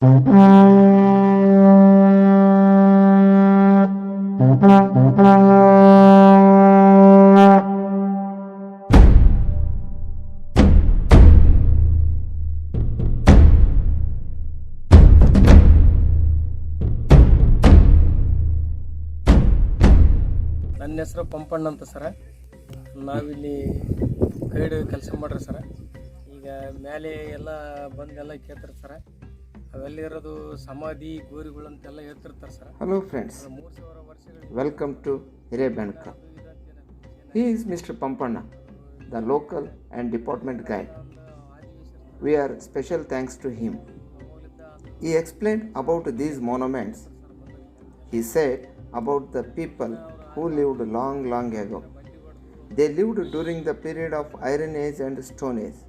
ನನ್ನ ಹೆಸರು ಪಂಪಣ್ಣ ಅಂತ ಸರ. ನಾವಿಲ್ಲಿ ಗೈಡ್ ಕೆಲಸ ಮಾಡ್ರಿ ಸರ. ಈಗ ಮೇಲೆ ಎಲ್ಲ ಬಂದೆಲ್ಲ ಕೇಳ್ತಾರೆ ಸರ. ಅವೆಲ್ಲ ಇರೋದು ಸಮಾಧಿ ಗೋರಿಗಳು ಅಂತೆಲ್ಲ ಹೇಳ್ತಿರ್ತಾರೆ sir. Hello friends, welcome to Hirebenakal. He is Mr. Pampanna, the local and department guide. We are special thanks to him. He explained about these monuments. He said about the people who lived long ago. They lived during the period of Iron Age and Stone Age,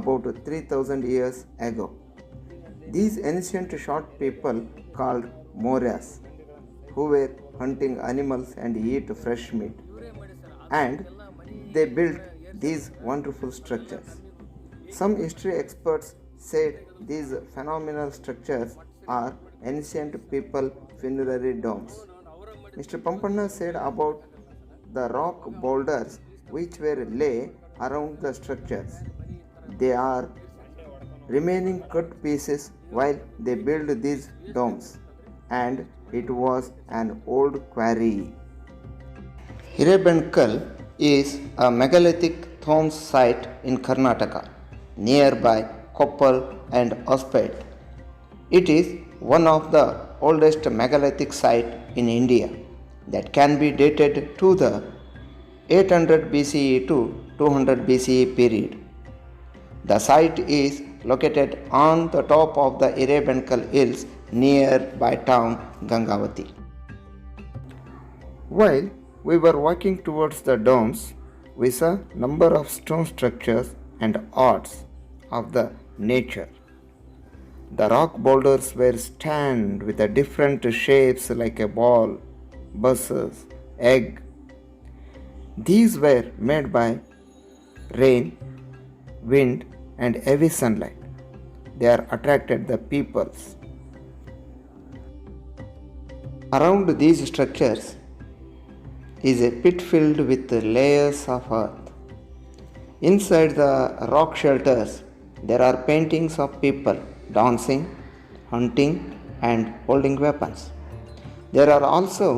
about 3000 years ago. These ancient short people called Moreras, who were hunting animals and eat fresh meat, and they built these wonderful structures. Some history experts said these phenomenal structures are ancient people funerary domes. Mr. Pampanna said about the rock boulders which were lay around the structures. They are remaining cut pieces while they built these domes, and it was an old quarry. Hirebenakal is a megalithic tomb site in Karnataka, nearby Koppal and Hospet. It is one of the oldest megalithic sites in India that can be dated to the 800 BCE to 200 BCE period. The site is located on the top of the Hirebenakal hills nearby town Gangavathi. While we were walking towards the domes, we saw number of stone structures and arts of the nature. The rock boulders were stand with a different shapes like a ball, buses, egg. These were made by rain, wind and heavy sunlight. They are attracted the peoples. Around these structures is a pit filled with layers of earth. Inside the rock shelters there are paintings of people dancing, hunting and holding weapons. There are also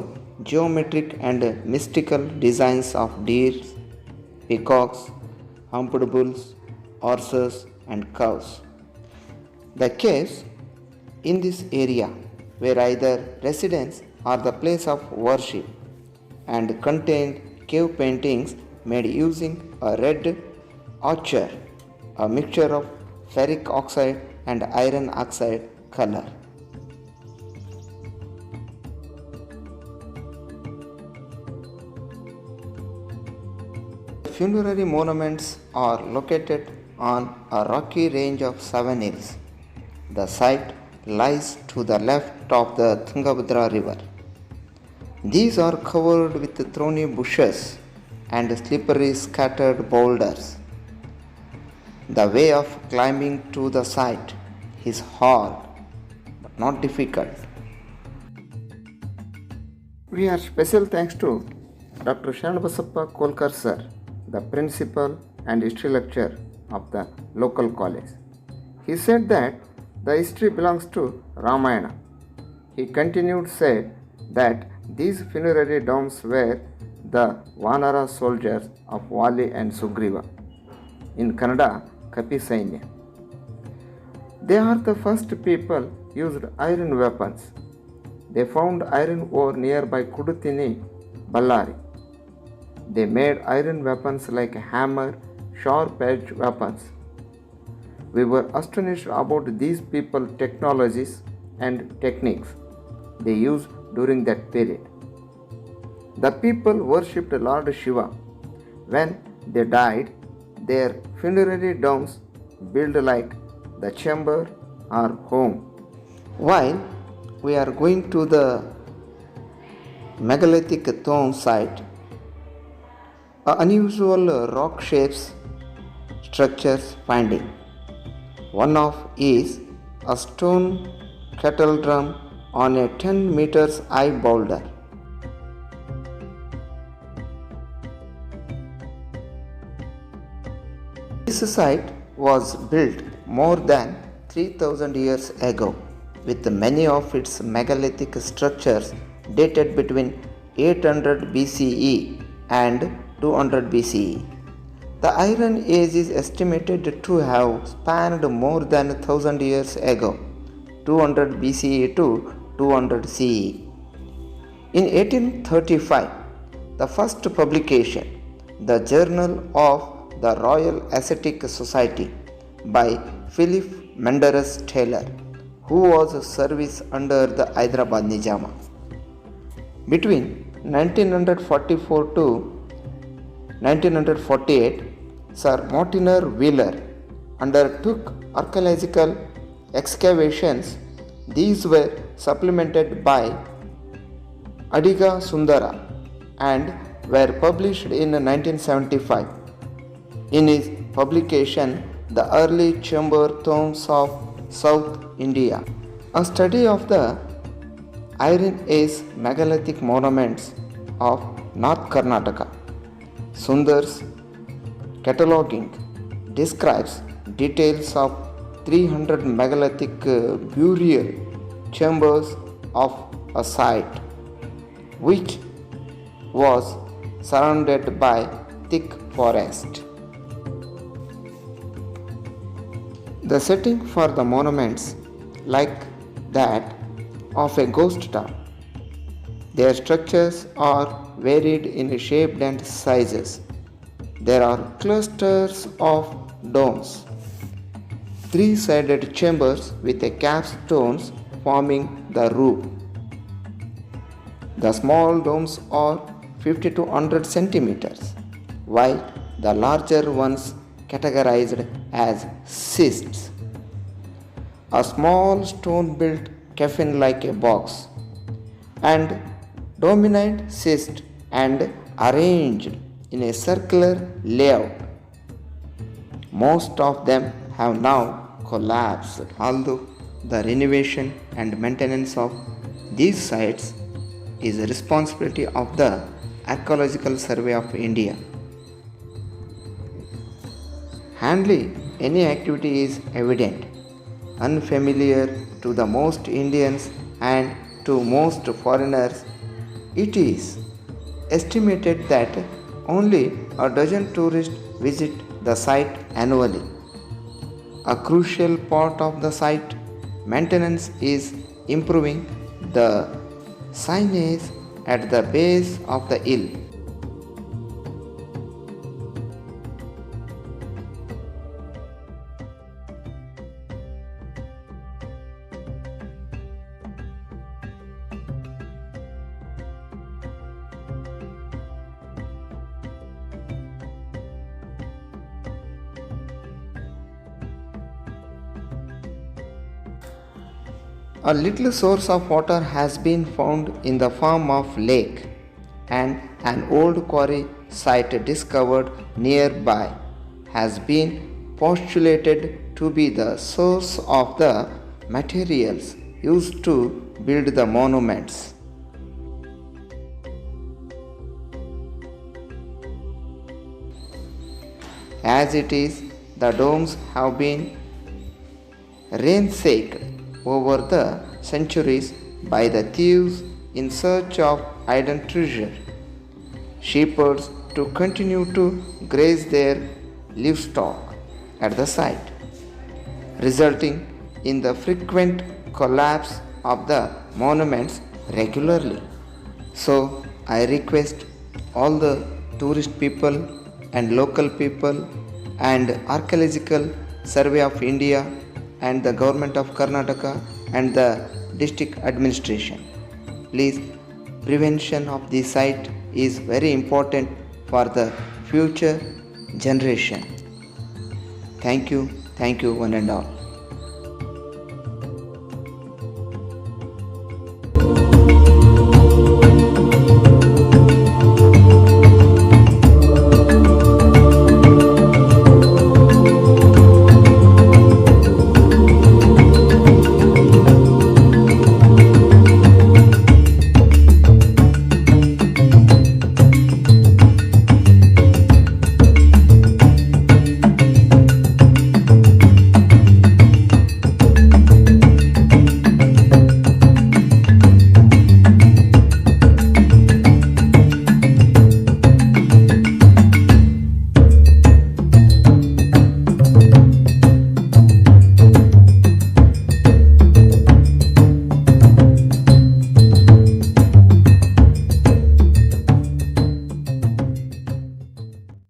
geometric and mystical designs of deer, peacocks, humped bulls, horses and cows. The caves in this area were either residence or the place of worship and contained cave paintings made using a red ochre, a mixture of ferric oxide and iron oxide color. The funerary monuments are located on a rocky range of 7 hills. The site lies to the left of the TUNGABHADRA river. These are covered with thorny bushes and slippery scattered boulders. The way of climbing to the site is hard but not difficult. We are special thanks to Dr. ರಣವನ Kolkar sir, the principal and history lecturer of the local college. He said that the history belongs to Ramayana. He continued said that these funerary domes were the Vanara soldiers of Vali and Sugriva, in Kannada Kapi Sainya. They are the first people used iron weapons. They found iron ore nearby Kudutini, Ballari. They made iron weapons like hammer, sharp-edged weapons. We were astonished about these people's technologies and techniques they used during that period. The people worshipped Lord Shiva. When they died, their funerary domes built like the chamber or home. While we are going to the Megalithic tomb site, unusual rock shapes structures finding. One of is a stone kettle drum on a 10 meters high boulder. This site was built more than 3000 years ago, with many of its megalithic structures dated between 800 BCE and 200 BCE. The Iron Age is estimated to have spanned more than 1000 years ago, 200 BCE to 200 CE. In 1835, the first publication, the Journal of the Royal Ascetic Society by Philip Menderes Taylor, who was a service under the Hyderabad Nizama. Between 1944 to 1948, Sir Mortimer Wheeler undertook archaeological excavations. These were supplemented by Adiga Sundara and were published in 1975. In his publication, The Early Chamber Tombs of South India, a study of the Iron Age megalithic monuments of North Karnataka, Sundar's cataloging describes details of 300 megalithic burial chambers of a site which was surrounded by thick forest. The setting for the monuments like that of a ghost town. Their structures are varied in shape and sizes. There are clusters of domes, three-sided chambers with a capstones forming the roof. The small domes are 50 to 100 centimeters, while the larger ones categorized as cysts. A small stone-built coffin like a box, and dominant cyst and arranged in a circular layout. Most of them have now collapsed, although the renovation and maintenance of these sites is the responsibility of the Archaeological Survey of India. Hardly any activity is evident, unfamiliar to the most Indians and to most foreigners. It is estimated that only a dozen tourists visit the site annually. A crucial part of the site maintenance is improving the signage at the base of the hill. A little source of water has been found in the form of lake, and an old quarry site discovered nearby has been postulated to be the source of the materials used to build the monuments. As it is, the domes have been ransacked over the centuries by the thieves in search of hidden treasure. Shepherds to continue to graze their livestock at the site, resulting in the frequent collapse of the monuments regularly. So I request all the tourist people and local people and Archaeological Survey of India and the government of Karnataka and the district administration. Please, prevention of the site is very important for the future generation. Thank you one and all.